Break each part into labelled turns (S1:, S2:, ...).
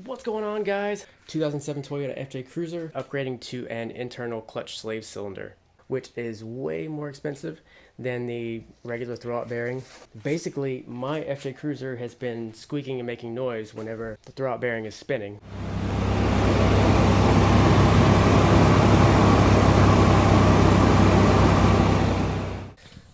S1: What's going on, guys? 2007 Toyota FJ Cruiser upgrading to an internal clutch slave cylinder, which is way more expensive than the regular throwout bearing. Basically, my FJ Cruiser has been squeaking and making noise whenever the throwout bearing is spinning.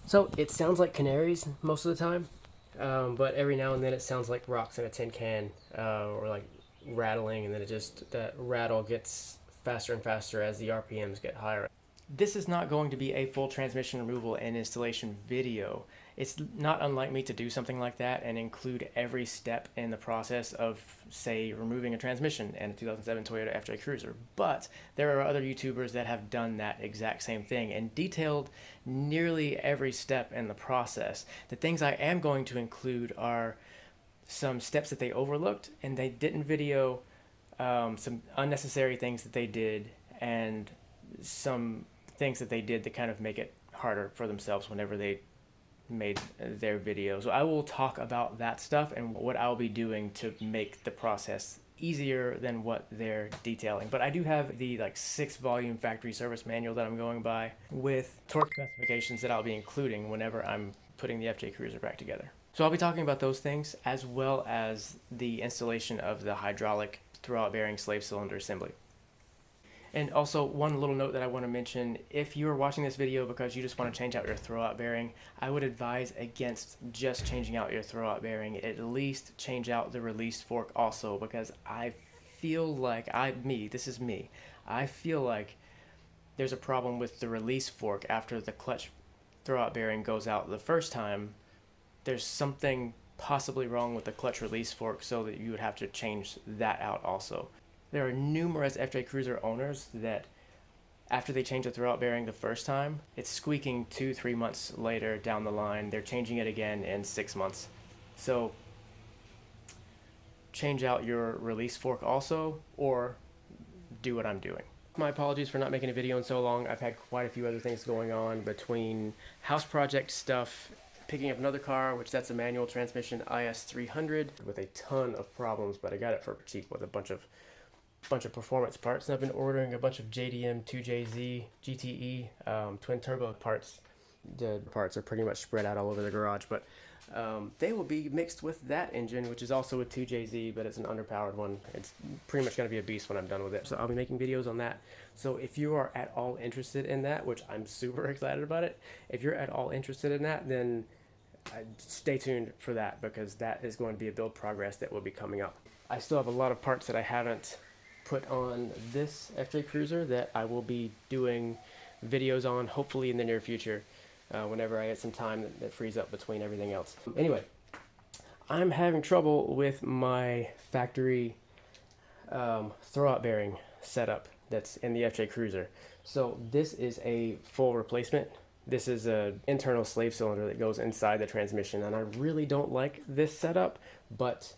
S1: So it sounds like canaries most of the time, but every now and then it sounds like rocks in a tin can, or like rattling, and then that rattle gets faster and faster as the RPMs get higher. This is not going to be a full transmission removal and installation video. It's not unlike me to do something like that and include every step in the process of, say, removing a transmission in a 2007 Toyota FJ Cruiser. But there are other YouTubers that have done that exact same thing and detailed nearly every step in the process. The things I am going to include are some steps that they overlooked and they didn't video, some unnecessary things that they did, and some things that they did to kind of make it harder for themselves whenever they made their video. So I will talk about that stuff and what I'll be doing to make the process easier than what they're detailing. But I do have the 6-volume factory service manual that I'm going by with torque specifications that I'll be including whenever I'm putting the FJ Cruiser back together. So I'll be talking about those things as well as the installation of the hydraulic throwout bearing slave cylinder assembly. And also, one little note that I want to mention: if you're watching this video because you just want to change out your throwout bearing, I would advise against just changing out your throwout bearing. At least change out the release fork also, because I feel like, this is me, I feel like there's a problem with the release fork after the clutch throwout bearing goes out the first time. There's something possibly wrong with the clutch release fork, so that you would have to change that out also. There are numerous FJ Cruiser owners that after they change the throwout bearing the first time, it's squeaking 2-3 months later down the line. They're changing it again in 6 months. So change out your release fork also, or do what I'm doing. My apologies for not making a video in so long. I've had quite a few other things going on between house project stuff, picking up another car, which that's a manual transmission IS300 with a ton of problems, but I got it for cheap with a bunch of performance parts. And I've been ordering a bunch of JDM 2JZ GTE twin turbo parts. The parts are pretty much spread out all over the garage, but they will be mixed with that engine, which is also a 2JZ, but it's an underpowered one. It's pretty much going to be a beast when I'm done with it. So I'll be making videos on that. So if you are at all interested in that, which I'm super excited about it, if you're at all interested in that, then stay tuned for that, because that is going to be a build progress that will be coming up. I still have a lot of parts that I haven't put on this FJ Cruiser that I will be doing videos on, hopefully in the near future, whenever I get some time that frees up between everything else. Anyway, I'm having trouble with my factory throwout bearing setup that's in the FJ Cruiser. So this is a full replacement. This is an internal slave cylinder that goes inside the transmission, and I really don't like this setup, but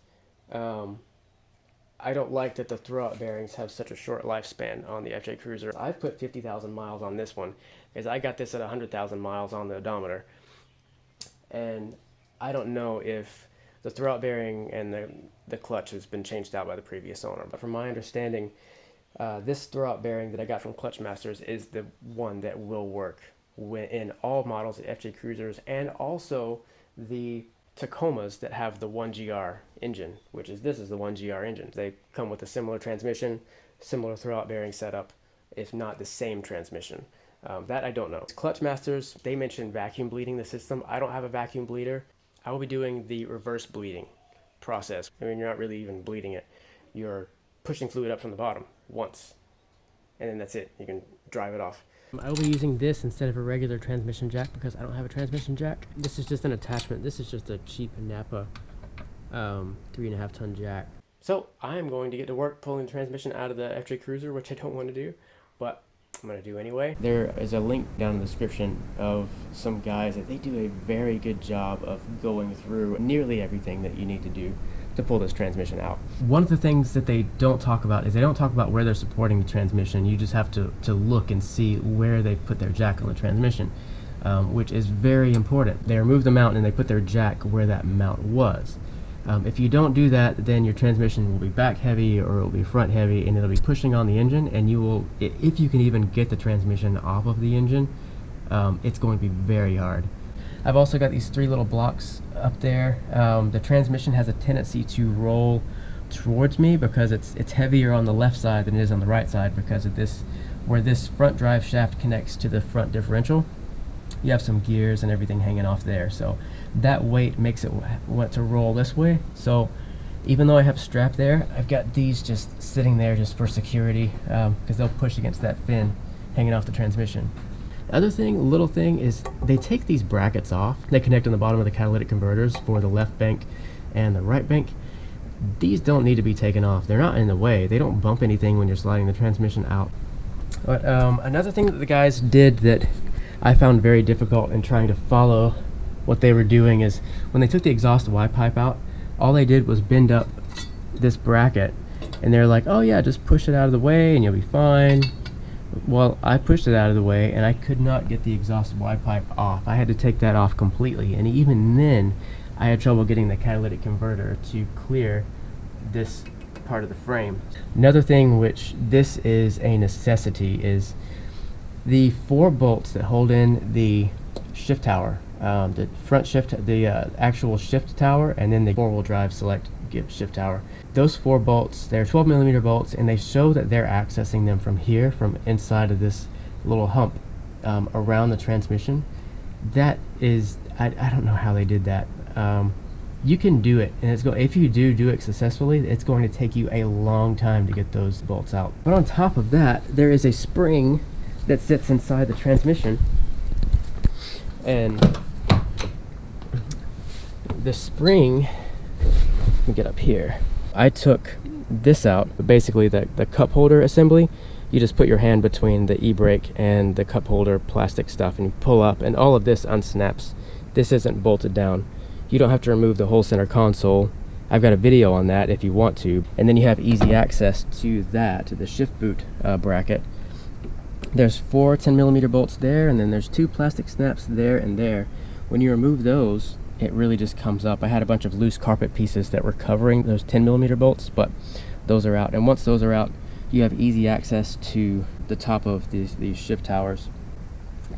S1: I don't like that the throwout bearings have such a short lifespan on the FJ Cruiser. I've put 50,000 miles on this one, because I got this at 100,000 miles on the odometer. And I don't know if the throwout bearing and the clutch has been changed out by the previous owner. But from my understanding, this throwout bearing that I got from Clutch Masters is the one that will work in all models of FJ Cruisers, and also the Tacomas that have the 1GR engine, this is the 1GR engine. They come with a similar transmission, similar throwout bearing setup, if not the same transmission. That I don't know. Clutch Masters, they mentioned vacuum bleeding the system. I don't have a vacuum bleeder. I will be doing the reverse bleeding process. I mean, you're not really even bleeding it. You're pushing fluid up from the bottom once, and then that's it. You can drive it off. I will be using this instead of a regular transmission jack because I don't have a transmission jack. This is just an attachment. This is just a cheap Napa 3.5 ton jack. So I am going to get to work pulling the transmission out of the FJ Cruiser, which I don't want to do, but I'm going to do anyway. There is a link down in the description of some guys that they do a very good job of going through nearly everything that you need to do to pull this transmission out. One of the things that they don't talk about is they don't talk about where they're supporting the transmission. You just have to look and see where they put their jack on the transmission, which is very important. They remove the mount and they put their jack where that mount was. If you don't do that, then your transmission will be back heavy or it will be front heavy, and it'll be pushing on the engine, and you will, if you can even get the transmission off of the engine, it's going to be very hard. I've also got these 3 little blocks up there. The transmission has a tendency to roll towards me because it's heavier on the left side than it is on the right side because of this, where this front drive shaft connects to the front differential. You have some gears and everything hanging off there, so that weight makes it want to roll this way. So even though I have a strap there, I've got these just sitting there just for security, because they'll push against that fin hanging off the transmission. The other thing, little thing, is they take these brackets off. They connect on the bottom of the catalytic converters for the left bank and the right bank. These don't need to be taken off. They're not in the way. They don't bump anything when you're sliding the transmission out. But another thing that the guys did that I found very difficult in trying to follow what they were doing is when they took the exhaust Y pipe out, all they did was bend up this bracket, and they're like, oh yeah, just push it out of the way and you'll be fine. Well, I pushed it out of the way and I could not get the exhaust Y pipe off. I had to take that off completely, and even then I had trouble getting the catalytic converter to clear this part of the frame. Another thing, which this is a necessity, is the 4 bolts that hold in the shift tower, the front shift, the actual shift tower, and then the 4-wheel drive select shift tower. Those 4 bolts, they're 12mm bolts, and they show that they're accessing them from here, from inside of this little hump around the transmission. That is, I don't know how they did that. You can do it, and if you do it successfully, it's going to take you a long time to get those bolts out. But on top of that, there is a spring that sits inside the transmission, and the spring, let me get up here. I took this out, basically the cup holder assembly. You just put your hand between the e-brake and the cup holder plastic stuff, and you pull up, and all of this unsnaps. This isn't bolted down. You don't have to remove the whole center console. I've got a video on that if you want to. And then you have easy access to that, to the shift boot bracket. There's 4 10mm bolts there, and then there's 2 plastic snaps there and there. When you remove those, it really just comes up. I had a bunch of loose carpet pieces that were covering those 10mm bolts, but those are out. And once those are out, you have easy access to the top of these shift towers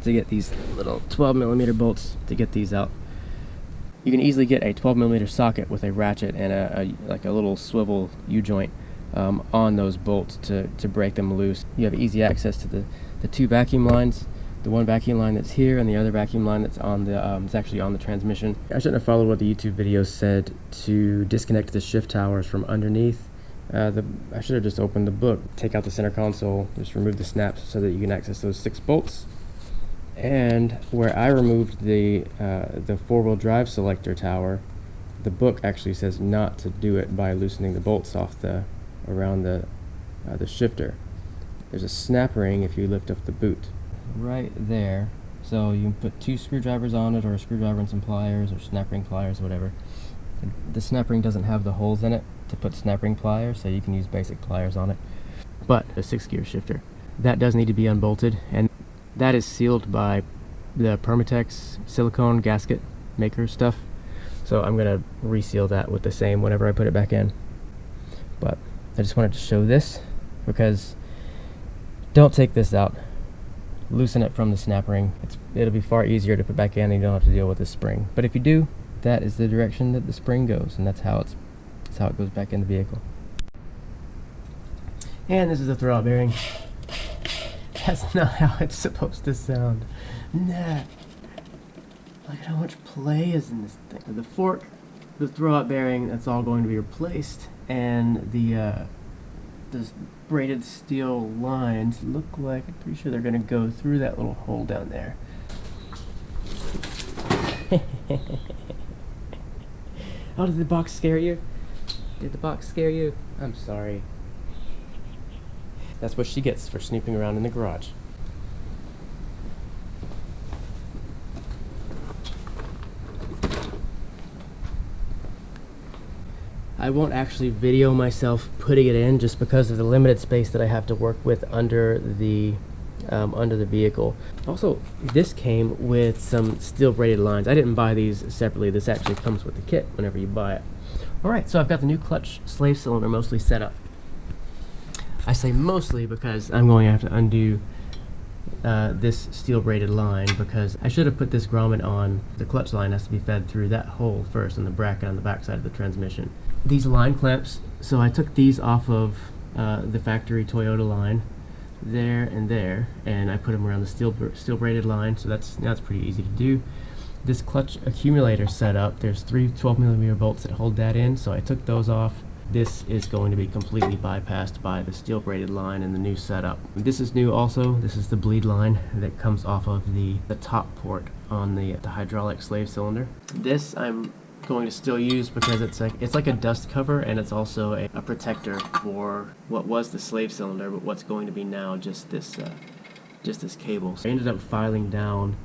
S1: to get these little 12mm bolts to get these out. You can easily get a 12mm socket with a ratchet and like a little swivel U-joint on those bolts to break them loose. You have easy access to the 2 vacuum lines, the one vacuum line that's here and the other vacuum line that's on the it's actually on the transmission. I shouldn't have followed what the YouTube video said to disconnect the shift towers from underneath. I should have just opened the book, take out the center console, just remove the snaps so that you can access those 6 bolts. And where I removed the 4-wheel drive selector tower, the book actually says not to do it by loosening the bolts off around the shifter. There's a snap ring if you lift up the boot. Right there. So you can put 2 screwdrivers on it, or a screwdriver and some pliers, or snap ring pliers, whatever. The snap ring doesn't have the holes in it to put snap ring pliers, so you can use basic pliers on it. But a 6-gear shifter, that does need to be unbolted, and that is sealed by the Permatex silicone gasket maker stuff. So I'm gonna reseal that with the same whenever I put it back in. But I just wanted to show this, because don't take this out. Loosen it from the snap ring. It'll be far easier to put back in, and you don't have to deal with this spring. But if you do, that is the direction that the spring goes, and that's how it goes back in the vehicle. And this is a throwout bearing. That's not how it's supposed to sound. Nah. Look at how much play is in this thing. The fork, the throwout bearing, that's all going to be replaced, and the braided steel lines look like, I'm pretty sure they're going to go through that little hole down there. Oh, did the box scare you? Did the box scare you? I'm sorry. That's what she gets for snooping around in the garage. I won't actually video myself putting it in, just because of the limited space that I have to work with under the vehicle. Also, this came with some steel braided lines. I didn't buy these separately. This actually comes with the kit whenever you buy it. Alright, so I've got the new clutch slave cylinder mostly set up. I say mostly because I'm going to have to undo this steel braided line, because I should have put this grommet on. The clutch line has to be fed through that hole first in the bracket on the back side of the transmission. These line clamps, so I took these off of the factory Toyota line there and there, and I put them around the steel braided line, so that's pretty easy to do. This clutch accumulator setup, there's 3 12mm bolts that hold that in, so I took those off. This is going to be completely bypassed by the steel braided line in the new setup. This is new also. This is the bleed line that comes off of the top port on the hydraulic slave cylinder. This I'm going to still use because it's like a dust cover, and it's also a protector for what was the slave cylinder, but what's going to be now just this cable. So I ended up filing down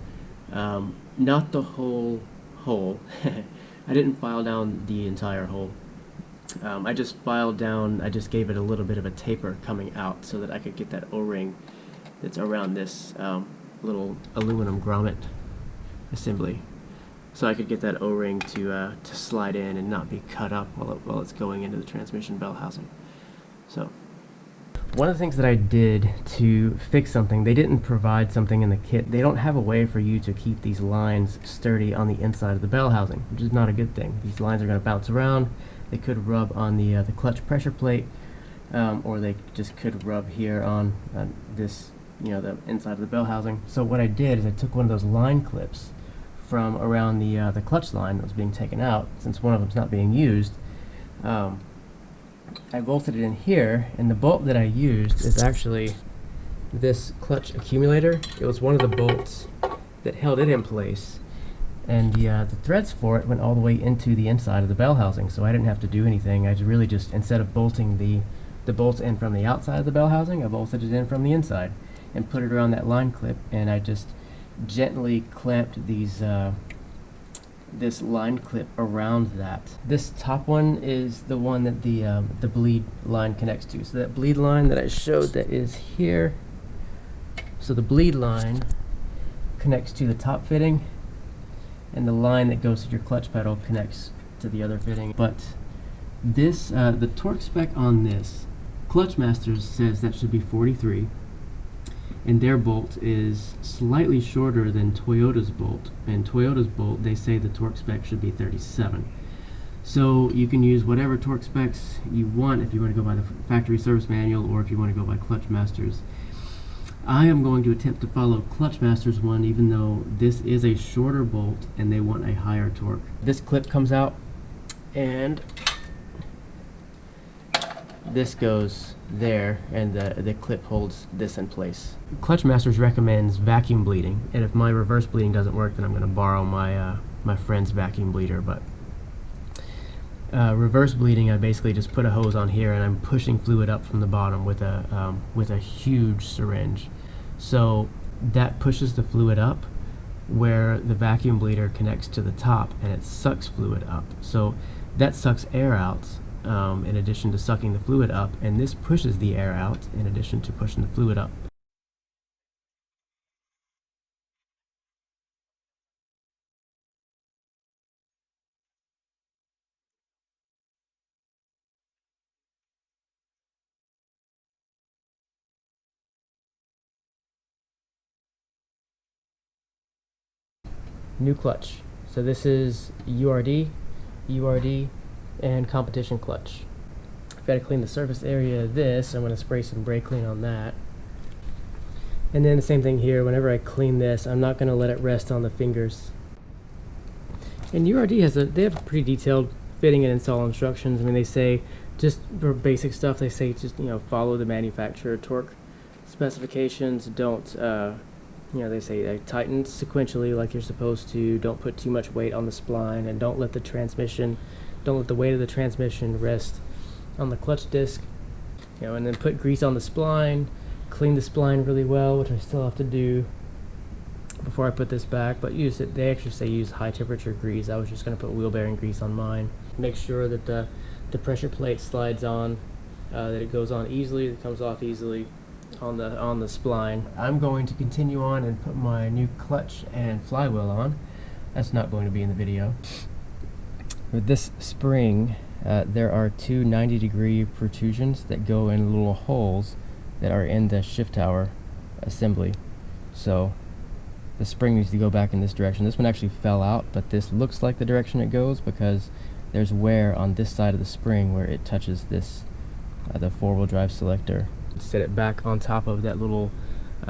S1: not the whole hole. I didn't file down the entire hole. I just filed down, I just gave it a little bit of a taper coming out so that I could get that O-ring that's around this little aluminum grommet assembly. So I could get that O-ring to slide in and not be cut up while it's going into the transmission bell housing. So one of the things that I did to fix something, they didn't provide something in the kit. They don't have a way for you to keep these lines sturdy on the inside of the bell housing, which is not a good thing. These lines are going to bounce around. They could rub on the clutch pressure plate, or they just could rub here on this, the inside of the bell housing. So what I did is I took one of those line clips from around the clutch line that was being taken out, since one of them's not being used. I bolted it in here, and the bolt that I used is actually this clutch accumulator. It was one of the bolts that held it in place, and the threads for it went all the way into the inside of the bell housing, so I didn't have to do anything. I really just, instead of bolting the bolts in from the outside of the bell housing, I bolted it in from the inside and put it around that line clip, and I just gently clamped these this line clip around that. This top one is the one that the bleed line connects to. So that bleed line that I showed that is here. So the bleed line connects to the top fitting, and the line that goes to your clutch pedal connects to the other fitting. But this, the torque spec on this, Clutch Masters says that should be 43. And their bolt is slightly shorter than Toyota's bolt. And Toyota's bolt, they say the torque spec should be 37. So you can use whatever torque specs you want if you want to go by the factory service manual, or if you want to go by Clutch Masters. I am going to attempt to follow Clutch Masters one, even though this is a shorter bolt and they want a higher torque. This clip comes out, and this goes there, and the clip holds this in place. Clutch Masters recommends vacuum bleeding, and if my reverse bleeding doesn't work, then I'm going to borrow my my friend's vacuum bleeder. But reverse bleeding, I basically just put a hose on here, and I'm pushing fluid up from the bottom with a huge syringe. So that pushes the fluid up where the vacuum bleeder connects to the top, and it sucks fluid up. So that sucks air out, in addition to sucking the fluid up, and this pushes the air out in addition to pushing the fluid up. New clutch. So this is URD, and competition clutch. I've got to clean the surface area of this. I'm going to spray some brake clean on that. And then the same thing here. Whenever I clean this, I'm not going to let it rest on the fingers. And URD they have pretty detailed fitting and install instructions. I mean, they say, just for basic stuff, they say just follow the manufacturer torque specifications. Don't they say tighten sequentially like you're supposed to. Don't put too much weight on the spline, and don't let the weight of the transmission rest on the clutch disc. And then put grease on the spline, clean the spline really well, which I still have to do before I put this back. But they actually say use high temperature grease. I was just going to put wheel bearing grease on mine. Make sure that the pressure plate slides on, that it goes on easily, it comes off easily on the spline. I'm going to continue on and put my new clutch and flywheel on. That's not going to be in the video. With this spring, there are two 90-degree protrusions that go in little holes that are in the shift tower assembly. So the spring needs to go back in this direction. This one actually fell out, but this looks like the direction it goes because there's wear on this side of the spring where it touches this, the four-wheel drive selector. Set it back on top of that little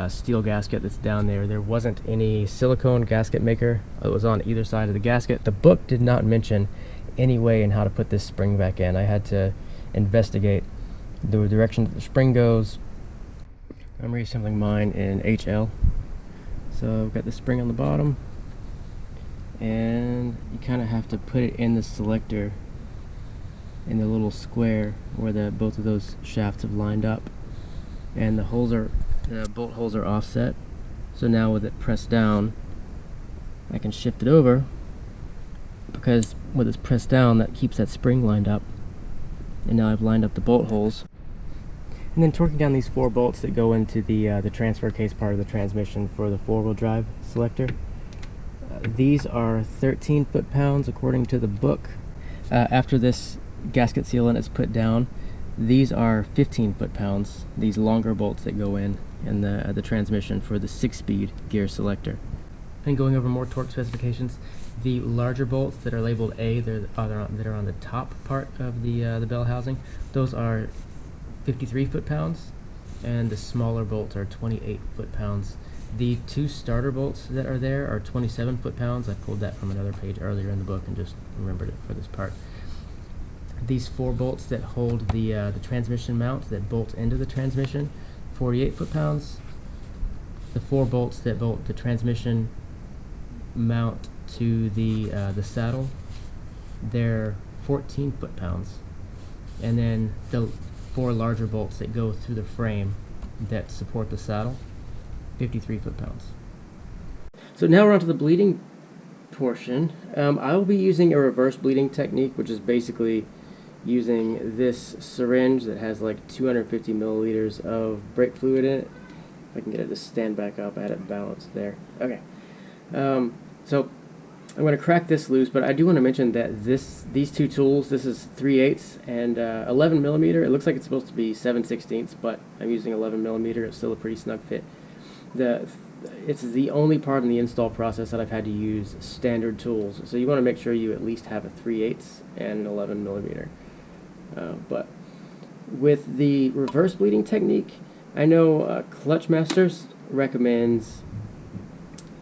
S1: steel gasket that's down there. There wasn't any silicone gasket maker. It was on either side of the gasket. The book did not mention any way in how to put this spring back in. I had to investigate the direction that the spring goes. I'm reassembling mine in HL. So I've got the spring on the bottom, and you kind of have to put it in the selector in the little square where both of those shafts have lined up, and the bolt holes are offset. So now with it pressed down, I can shift it over, because with it's pressed down, that keeps that spring lined up. And now I've lined up the bolt holes. And then torquing down these 4 bolts that go into the transfer case part of the transmission for the four-wheel drive selector. These are 13 foot-pounds according to the book. After this gasket sealant is put down, these are 15 foot-pounds, these longer bolts that go in the transmission for the 6-speed gear selector. And going over more torque specifications, the larger bolts that are labeled A, that are on the top part of the bell housing, those are 53 foot-pounds, and the smaller bolts are 28 foot-pounds. The 2 starter bolts that are there are 27 foot-pounds. I pulled that from another page earlier in the book and just remembered it for this part. These 4 bolts that hold the transmission mount that bolt into the transmission, 48 foot-pounds. The 4 bolts that bolt the transmission mount to the saddle, they're 14 foot-pounds. And then the 4 larger bolts that go through the frame that support the saddle, 53 foot-pounds. So now we're on to the bleeding portion. I will be using a reverse bleeding technique, which is basically using this syringe that has like 250 milliliters of brake fluid in it. If I can get it to stand back up, I had it balanced there. Okay. So I'm going to crack this loose, but I do want to mention that these 2 tools, this is 3/8 and 11 millimeter. It looks like it's supposed to be 7/16, but I'm using 11 millimeter. It's still a pretty snug fit. It's the only part in the install process that I've had to use standard tools. So you want to make sure you at least have a 3/8 and an 11 millimeter. But with the reverse bleeding technique, I know Clutch Masters recommends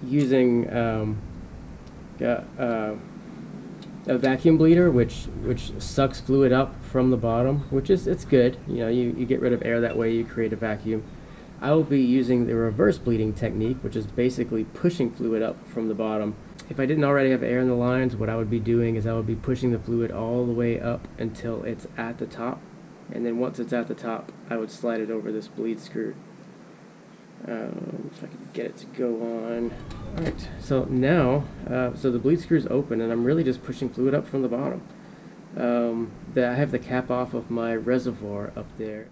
S1: using a vacuum bleeder, which sucks fluid up from the bottom, it's good. You know, you get rid of air that way, you create a vacuum. I will be using the reverse bleeding technique, which is basically pushing fluid up from the bottom. If I didn't already have air in the lines, what I would be doing is I would be pushing the fluid all the way up until it's at the top, and then once it's at the top, I would slide it over this bleed screw. If I could get it to go on. Alright, so now, so the bleed screw is open, and I'm really just pushing fluid up from the bottom. I have the cap off of my reservoir up there.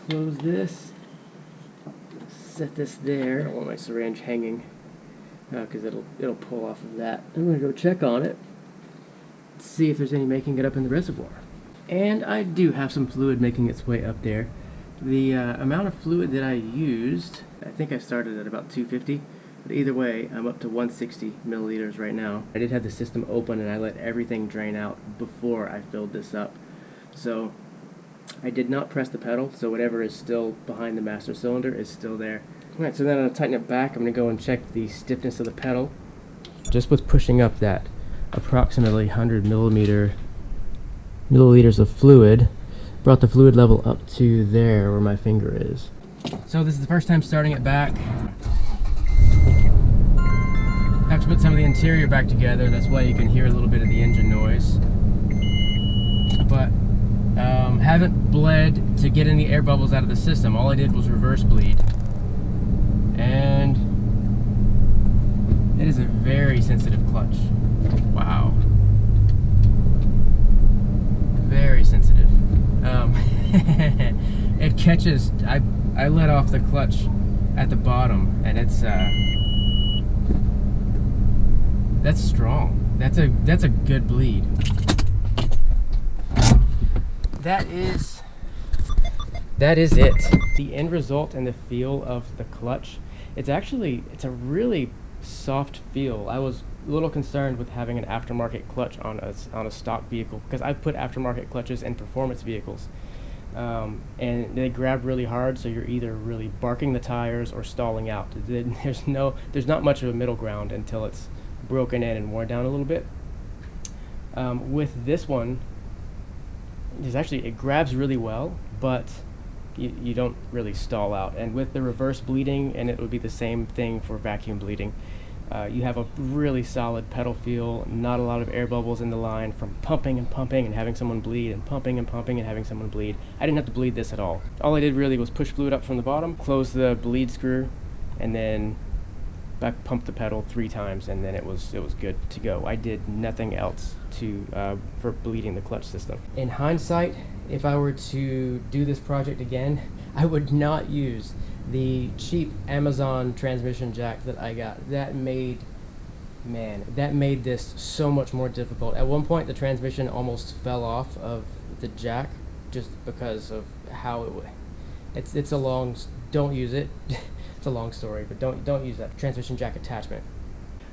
S1: Close this. Set this there. I don't want my syringe hanging because it'll pull off of that. I'm going to go check on it, see if there's any making it up in the reservoir. And I do have some fluid making its way up there. The amount of fluid that I used, I think I started at about 250, but either way, I'm up to 160 milliliters right now. I did have the system open and I let everything drain out before I filled this up. So I did not press the pedal, so whatever is still behind the master cylinder is still there. Alright, so then I'm going to tighten it back. I'm going to go and check the stiffness of the pedal. Just with pushing up that approximately 100 milliliters of fluid, brought the fluid level up to there where my finger is. So this is the first time starting it back. I have to put some of the interior back together, that's why you can hear a little bit of the engine noise. But haven't bled to get any air bubbles out of the system. All I did was reverse bleed. And it is a very sensitive clutch. Wow. Very sensitive. It catches. I let off the clutch at the bottom, and it's that's strong. That's a good bleed. That is it. The end result and the feel of the clutch, it's a really soft feel. I was a little concerned with having an aftermarket clutch on a stock vehicle, because I've put aftermarket clutches in performance vehicles, and they grab really hard, so you're either really barking the tires or stalling out. There's not much of a middle ground until it's broken in and worn down a little bit. With this one, it grabs really well, but you don't really stall out. And with the reverse bleeding, and it would be the same thing for vacuum bleeding, you have a really solid pedal feel, not a lot of air bubbles in the line from pumping and pumping and having someone bleed, and pumping and pumping and having someone bleed. I didn't have to bleed this at all. All I did really was push fluid up from the bottom, close the bleed screw, and then back pump the pedal 3 times, and then it was good to go. I did nothing else for bleeding the clutch system. In hindsight, if I were to do this project again, I would not use the cheap Amazon transmission jack that I got. That made this so much more difficult. At one point, the transmission almost fell off of the jack just because of how it would. It's a long. Don't use it. It's a long story, but don't use that transmission jack attachment.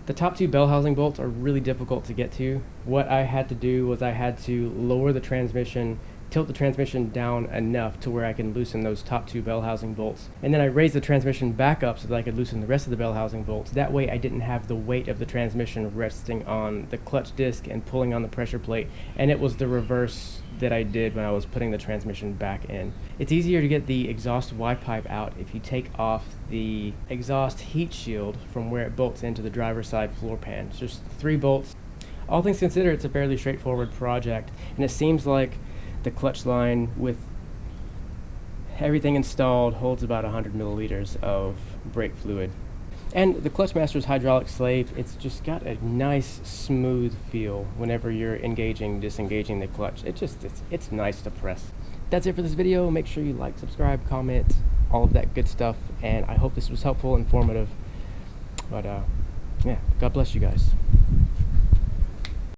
S1: The top 2 bell housing bolts are really difficult to get to. What I had to do was I had to lower the transmission, tilt the transmission down enough to where I can loosen those top 2 bell housing bolts. And then I raised the transmission back up so that I could loosen the rest of the bell housing bolts. That way I didn't have the weight of the transmission resting on the clutch disc and pulling on the pressure plate. And it was the reverse that I did when I was putting the transmission back in. It's easier to get the exhaust Y pipe out if you take off the exhaust heat shield from where it bolts into the driver's side floor pan. It's just 3 bolts. All things considered, it's a fairly straightforward project, and it seems like the clutch line, with everything installed, holds about 100 milliliters of brake fluid. And the Clutchmaster's hydraulic slave, it's just got a nice smooth feel whenever you're disengaging the clutch. It's nice to press. That's it for this video. Make sure you like, subscribe, comment, all of that good stuff, and I hope this was helpful, informative. But yeah, God bless you guys.